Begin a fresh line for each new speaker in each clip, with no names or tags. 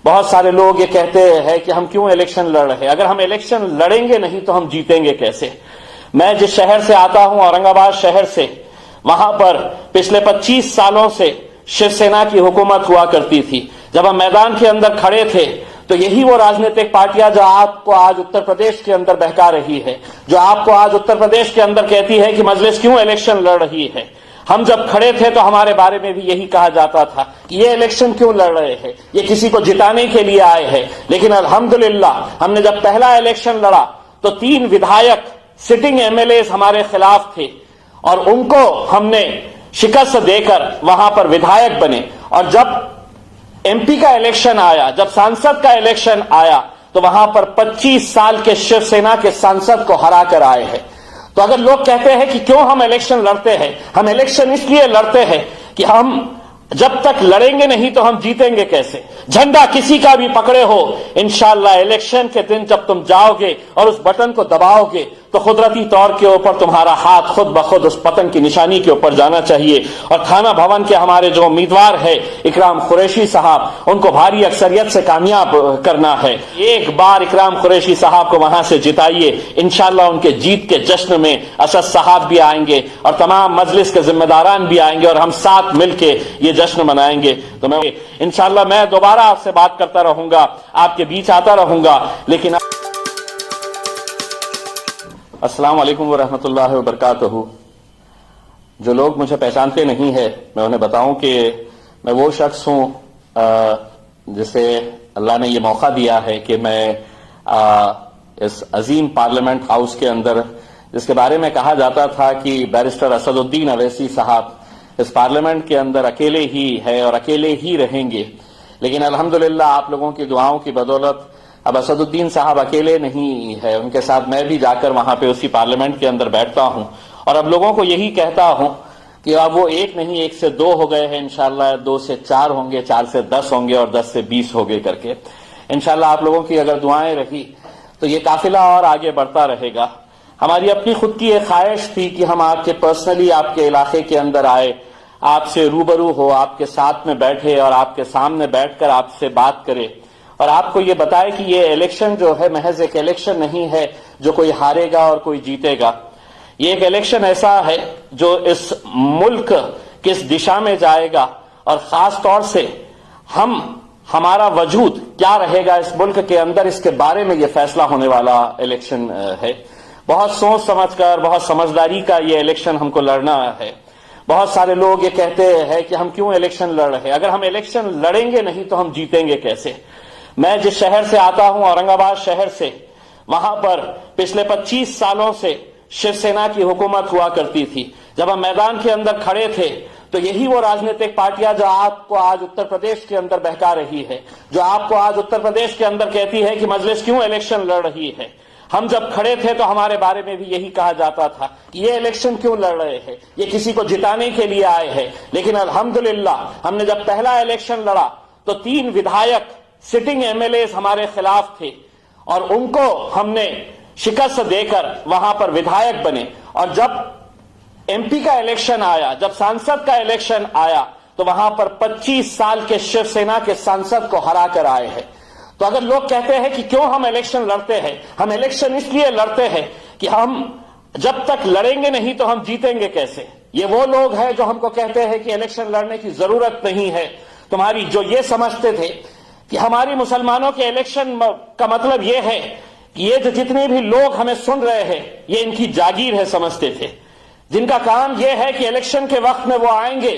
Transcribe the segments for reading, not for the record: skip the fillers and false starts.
बहुत सारे लोग ये कहते हैं कि हम क्यों इलेक्शन लड़ रहे हैं, अगर हम इलेक्शन लड़ेंगे नहीं तो हम जीतेंगे कैसे। मैं जिस शहर से आता हूं, औरंगाबाद शहर से, वहां पर पिछले 25 सालों से शिवसेना की हुकूमत हुआ करती थी। जब हम मैदान के अंदर खड़े थे तो यही वो राजनीतिक पार्टियां जो आपको आज उत्तर प्रदेश के अंदर बहका रही है, जो आपको आज उत्तर प्रदेश के अंदर कहती है कि मजलिस क्यों इलेक्शन लड़ रही है। हम जब खड़े थे तो हमारे बारे में भी यही कहा जाता था कि ये इलेक्शन क्यों लड़ रहे हैं, ये किसी को जिताने के लिए आए हैं। लेकिन अल्हम्दुलिल्लाह हमने जब पहला इलेक्शन लड़ा तो 3 विधायक सिटिंग एमएलए हमारे खिलाफ थे और उनको हमने शिकस्त देकर वहां पर विधायक बने। और जब एमपी का इलेक्शन आया, जब सांसद का इलेक्शन आया, तो वहां पर 25 साल के शिवसेना के सांसद को हरा कर आए हैं। तो अगर लोग कहते हैं कि क्यों हम इलेक्शन लड़ते हैं, हम इलेक्शन इसलिए लड़ते हैं कि हम जब तक लड़ेंगे नहीं तो हम जीतेंगे कैसे। झंडा किसी का भी पकड़े हो, इंशाअल्लाह इलेक्शन के दिन जब तुम जाओगे और उस बटन को दबाओगे तो कुदरती तौर के ऊपर तुम्हारा हाथ खुद ब खुद उस पतंग की निशानी के ऊपर जाना चाहिए। और थाना भवन के हमारे जो उम्मीदवार है इकराम कुरैशी साहब, उनको भारी अक्सरियत से कामयाब करना है। एक बार इकराम कुरैशी साहब को वहां से जिताइए, इंशाअल्लाह उनके जीत के जश्न में असद साहब भी आएंगे और तमाम मजलिस के जिम्मेदारान भी आएंगे और हम साथ मिलके ये जश्न मनाएंगे। तो मैं इंशाअल्लाह मैं दोबारा आपसे बात करता रहूंगा, आपके बीच आता रहूंगा। लेकिन अस्सलाम वालेकुम वरहमतुल्लाहि वबरकातुहू। जो लोग मुझे पहचानते नहीं है, मैं उन्हें बताऊं कि मैं वो शख्स हूं जिसे अल्लाह ने ये मौका दिया है कि मैं इस अजीम पार्लियामेंट हाउस के अंदर, जिसके बारे में कहा जाता था कि बैरिस्टर असदुद्दीन अवैसी साहब इस पार्लियामेंट के अंदर अकेले ही है और अकेले ही रहेंगे, लेकिन अल्हम्दुलिल्लाह आप लोगों की दुआओं की बदौलत अब असदुद्दीन साहब अकेले नहीं है, उनके साथ मैं भी जाकर वहां पे उसी पार्लियामेंट के अंदर बैठता हूं और अब लोगों को यही कहता हूं कि अब वो 1 नहीं 1 से 2 हो गए हैं, इंशाअल्लाह 2 से 4 होंगे, 4 से 10 होंगे और 10 से 20 हो गए करके। इंशाअल्लाह आप लोगों की अगर दुआएं रही तो ये काफिला और आगे बढ़ता रहेगा। हमारी अपनी खुद की एक ख्वाहिश थी कि हम आपके पर्सनली आपके इलाके के अंदर आए, आपसे रूबरू हो, आपके साथ में बैठे और आपके सामने बैठकर आपसे बात करें और आपको ये बताए कि ये इलेक्शन जो है महज एक इलेक्शन नहीं है जो कोई हारेगा और कोई जीतेगा। ये एक इलेक्शन ऐसा है जो इस मुल्क किस दिशा में जाएगा और खास तौर से हमारा वजूद क्या रहेगा इस मुल्क के अंदर, इसके बारे में ये फैसला होने वाला इलेक्शन है। बहुत सोच समझकर, बहुत समझदारी का ये इलेक्शन हमको लड़ना है। बहुत सारे लोग ये कहते हैं कि हम क्यों इलेक्शन लड़ रहे हैं, अगर हम इलेक्शन लड़ेंगे नहीं तो हम जीतेंगे कैसे। मैं जिस शहर से आता हूं, औरंगाबाद शहर से, वहां पर पिछले 25 सालों से शिवसेना की हुकूमत हुआ करती थी। जब हम मैदान के अंदर खड़े थे तो यही वो राजनीतिक पार्टियां जो आपको आज उत्तर प्रदेश के अंदर बहका रही है, जो आपको आज उत्तर प्रदेश के अंदर कहती है कि मजलिस क्यों इलेक्शन लड़ रही है। हम जब खड़े थे तो हमारे बारे में भी यही कहा जाता था कि ये इलेक्शन क्यों लड़ रहे हैं, ये किसी को जिताने के लिए आए हैं। लेकिन अल्हम्दुलिल्लाह हमने जब पहला इलेक्शन लड़ा तो 3 विधायक सिटिंग एमएलए हमारे खिलाफ थे और उनको हमने शिकस्त देकर वहां पर विधायक बने। और जब एमपी का इलेक्शन आया, जब सांसद का इलेक्शन आया, तो वहां पर 25 साल के शिवसेना के सांसद को हरा कर आए हैं। तो अगर लोग कहते हैं कि क्यों हम इलेक्शन लड़ते हैं, हम इलेक्शन इसलिए लड़ते हैं कि हम जब तक लड़ेंगे नहीं तो हम जीतेंगे कैसे। ये वो लोग हैं जो हमको कहते हैं कि इलेक्शन लड़ने की जरूरत नहीं है। तुम्हारी जो ये समझते थे कि हमारी मुसलमानों के इलेक्शन का मतलब ये है कि ये जो जितने भी लोग हमें सुन रहे हैं ये इनकी जागीर है समझते थे, जिनका काम ये है कि इलेक्शन के वक्त में वो आएंगे,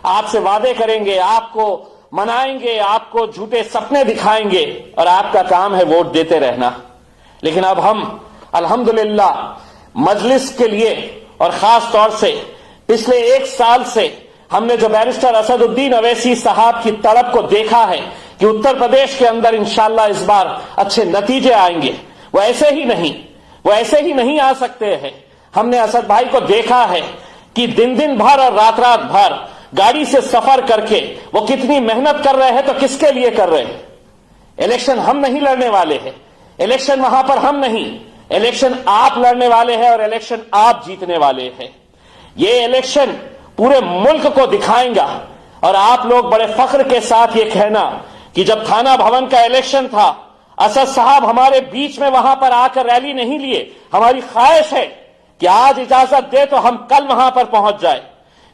आपसे वादे करेंगे, आपको मनाएंगे, आपको झूठे सपने दिखाएंगे और आपका काम है वोट देते रहना। लेकिन अब हम अल्हम्दुलिल्लाह मजलिस के लिए और खास तौर से पिछले 1 साल से हमने जो बैरिस्टर असदुद्दीन अवैसी साहब की तड़प को देखा है कि उत्तर प्रदेश के अंदर इंशाअल्लाह इस बार अच्छे नतीजे आएंगे, वो ऐसे ही नहीं आ सकते हैं। हमने असद भाई को देखा है कि दिन दिन भर और रात रात भर गाड़ी से सफर करके वो कितनी मेहनत कर रहे हैं, तो किसके लिए कर रहे हैं। इलेक्शन हम नहीं लड़ने वाले हैं, इलेक्शन वहां पर हम नहीं, इलेक्शन आप लड़ने वाले हैं और इलेक्शन आप जीतने वाले हैं। ये इलेक्शन पूरे मुल्क को दिखाएगा और आप लोग बड़े फख्र के साथ ये कहना कि कि जब थाना भवन का इलेक्शन था, असद साहब हमारे बीच में वहां पर आकर रैली नहीं लिए। हमारी ख्वाहिश है कि आज इजाजत दे तो हम कल वहां पर पहुंच जाए,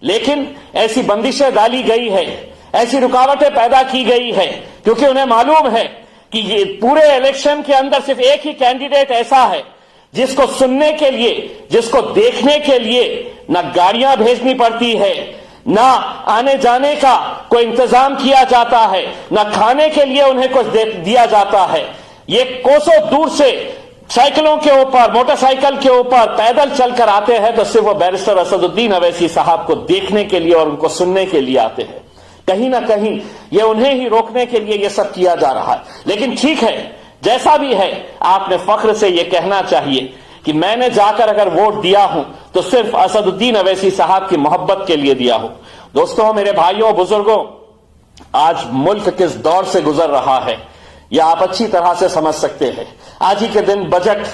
लेकिन ऐसी बंदिशें डाली गई है, ऐसी रुकावटें पैदा की गई है, क्योंकि उन्हें मालूम है कि ये पूरे इलेक्शन के अंदर सिर्फ एक ही कैंडिडेट ऐसा है जिसको सुनने के लिए, जिसको देखने के लिए ना गाड़ियां भेजनी पड़ती है, ना आने जाने का कोई इंतजाम किया जाता है, ना खाने के लिए उन्हें कुछ दिया जाता है। ये कोसों दूर से साइकिलों के ऊपर, मोटरसाइकिल के ऊपर पैदल चलकर आते हैं तो सिर्फ वो बैरिस्टर असदुद्दीन अवैसी साहब को देखने के लिए और उनको सुनने के लिए आते हैं। कहीं ना कहीं ये उन्हें ही रोकने के लिए ये सब किया जा रहा है। लेकिन ठीक है, जैसा भी है, आपने फख्र से ये कहना चाहिए कि मैंने जाकर अगर वोट दिया हूं तो सिर्फ असदुद्दीन अवैसी साहब की मोहब्बत के लिए दिया हूं। दोस्तों, मेरे भाइयों, बुजुर्गों, आज मुल्क किस दौर से गुजर रहा है यह आप अच्छी तरह से समझ सकते हैं। आज ही के दिन बजट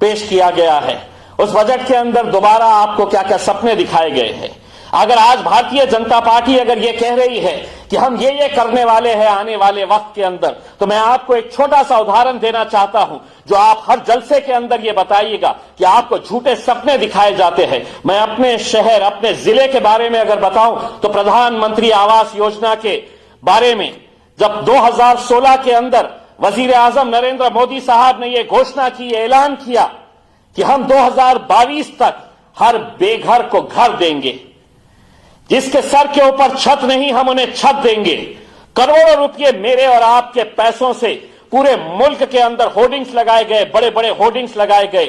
पेश किया गया है। उस बजट के अंदर दोबारा आपको क्या क्या सपने दिखाए गए हैं। अगर आज भारतीय जनता पार्टी अगर ये कह रही है कि हम ये करने वाले हैं आने वाले वक्त के अंदर, तो मैं आपको एक छोटा सा उदाहरण देना चाहता हूं जो आप हर जलसे के अंदर ये बताइएगा कि आपको झूठे सपने दिखाए जाते हैं। मैं अपने शहर, अपने जिले के बारे में अगर बताऊं तो प्रधानमंत्री आवास योजना के बारे में जब 2016 के अंदर वजीर आजम नरेंद्र मोदी साहब ने यह घोषणा की, ऐलान किया कि हम 2022 तक हर बेघर को घर देंगे, जिसके सर के ऊपर छत नहीं हम उन्हें छत देंगे। करोड़ों रुपए मेरे और आपके पैसों से पूरे मुल्क के अंदर होर्डिंग्स लगाए गए, बड़े बड़े होर्डिंग्स लगाए गए,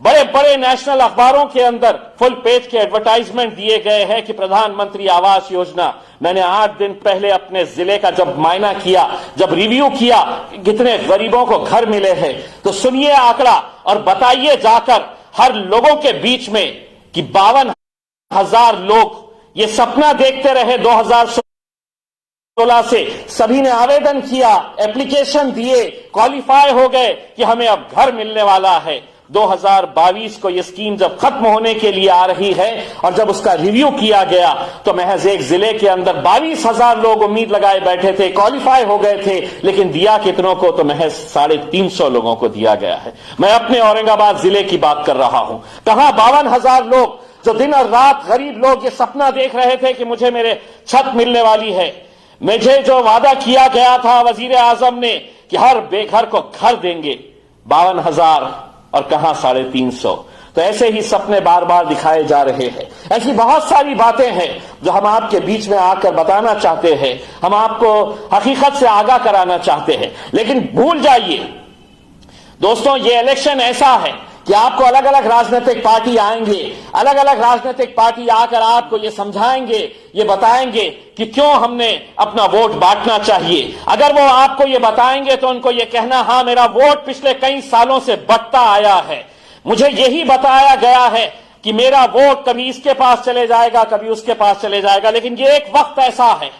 बड़े बड़े नेशनल अखबारों के अंदर फुल पेज के एडवर्टाइजमेंट दिए गए हैं कि प्रधानमंत्री आवास योजना। मैंने 8 दिन पहले अपने जिले का जब मायना किया, जब रिव्यू किया कितने गरीबों को घर मिले हैं, तो सुनिए आंकड़ा और बताइए जाकर हर लोगों के बीच में कि 52,000 लोग ये सपना देखते रहे 2016 से। सभी ने आवेदन किया, एप्लीकेशन दिए, क्वालिफाई हो गए कि हमें अब घर मिलने वाला है। 2022 को ये स्कीम जब खत्म होने के लिए आ रही है और जब उसका रिव्यू किया गया तो महज एक जिले के अंदर 22,000 लोग उम्मीद लगाए बैठे थे, क्वालिफाई हो गए थे, लेकिन दिया कितनों को? तो महज 350 लोगों को दिया गया है। मैं अपने औरंगाबाद जिले की बात कर रहा हूं। कहां 52,000 लोग जो दिन और रात गरीब लोग ये सपना देख रहे थे कि मुझे मेरे छत मिलने वाली है, मुझे जो वादा किया गया था वजीर आजम ने कि हर बेघर को घर देंगे, 52,000 और कहां 350। तो ऐसे ही सपने बार बार दिखाए जा रहे हैं। ऐसी बहुत सारी बातें हैं जो हम आपके बीच में आकर बताना चाहते हैं, हम आपको हकीकत से आगाह कराना चाहते हैं। लेकिन भूल जाइए दोस्तों, ये इलेक्शन ऐसा है कि आपको अलग अलग राजनीतिक पार्टी आएंगे, अलग अलग राजनीतिक पार्टी आकर आपको ये समझाएंगे, ये बताएंगे कि क्यों हमने अपना वोट बांटना चाहिए। अगर वो आपको ये बताएंगे तो उनको ये कहना, हां मेरा वोट पिछले कई सालों से बढ़ता आया है, मुझे यही बताया गया है कि मेरा वोट कभी इसके पास चले जाएगा, कभी उसके पास चले जाएगा। लेकिन ये एक वक्त ऐसा है,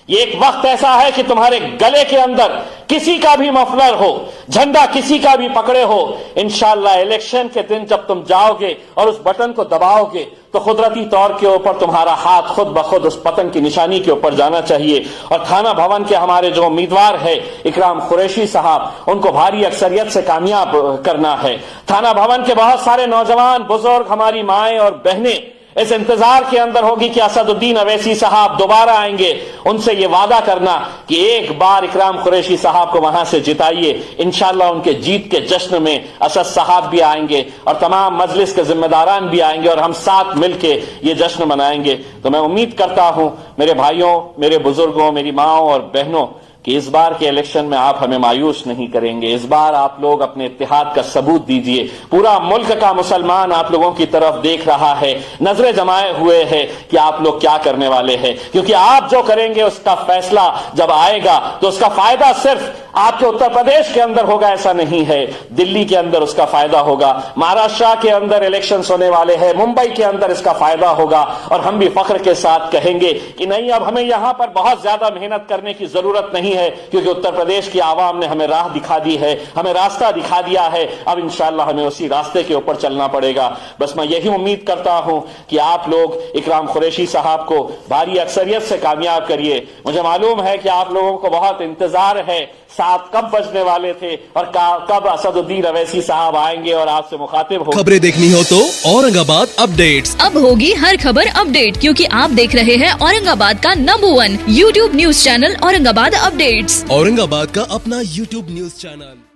ये एक वक्त ऐसा है कि तुम्हारे गले के अंदर किसी का भी मफलर हो, झंडा किसी का भी पकड़े हो, इंशाअल्लाह इलेक्शन के दिन जब तुम जाओगे और उस बटन को दबाओगे तो कुदरती तौर के ऊपर तुम्हारा हाथ खुद ब खुद उस पतंग की निशानी के ऊपर जाना चाहिए। और थाना भवन के हमारे जो उम्मीदवार है इकराम कुरैशी साहब, उनको भारी अक्सरियत से कामयाब करना है। थाना भवन के बहुत सारे नौजवान बुजुर्ग, हमारी माएं और बहनें इस इंतजार के अंदर होगी कि असदुद्दीन अवैसी साहब दोबारा आएंगे। उनसे ये वादा करना कि एक बार इकराम कुरैशी साहब को वहां से जिताइए, इंशाअल्लाह उनके जीत के जश्न में असद साहब भी आएंगे और तमाम मजलिस के जिम्मेदारान भी आएंगे और हम साथ मिलके ये जश्न मनाएंगे। तो मैं उम्मीद करता हूं मेरे भाइयों, मेरे बुजुर्गों, मेरी माओ और बहनों कि इस बार के इलेक्शन में आप हमें मायूस नहीं करेंगे। इस बार आप लोग अपने इत्तेहाद का सबूत दीजिए। पूरा मुल्क का मुसलमान आप लोगों की तरफ देख रहा है, नजरें जमाए हुए है कि आप लोग क्या करने वाले हैं, क्योंकि आप जो करेंगे उसका फैसला जब आएगा तो उसका फायदा सिर्फ आपके उत्तर प्रदेश के अंदर होगा ऐसा नहीं है, दिल्ली के अंदर उसका फायदा होगा, महाराष्ट्र के अंदर इलेक्शंस होने वाले हैं, मुंबई के अंदर इसका फायदा होगा और हम भी फख्र के साथ कहेंगे कि नहीं, अब हमें यहां पर बहुत ज्यादा मेहनत करने की जरूरत नहीं है, क्योंकि उत्तर प्रदेश की आवाम ने हमें राह दिखा दी है, हमें रास्ता दिखा दिया है। अब इंशाअल्लाह हमें उसी रास्ते के ऊपर चलना पड़ेगा। बस मैं यही उम्मीद करता हूं कि आप लोग इकराम कुरैशी साहब को भारी अक्सरियत से कामयाब करिए। मुझे मालूम है कि आप लोगों को बहुत इंतजार है 7 कब बजने वाले थे और कब असदुद्दीन अवैसी साहब आएंगे और आपसे मुखातिब हो।
खबरें देखनी हो तो औरंगाबाद अपडेट्स।
अब होगी हर खबर अपडेट, क्योंकि आप देख रहे हैं औरंगाबाद का number 1 YouTube news channel Aurangabad updates.
Aurangabad का अपना YouTube न्यूज चैनल।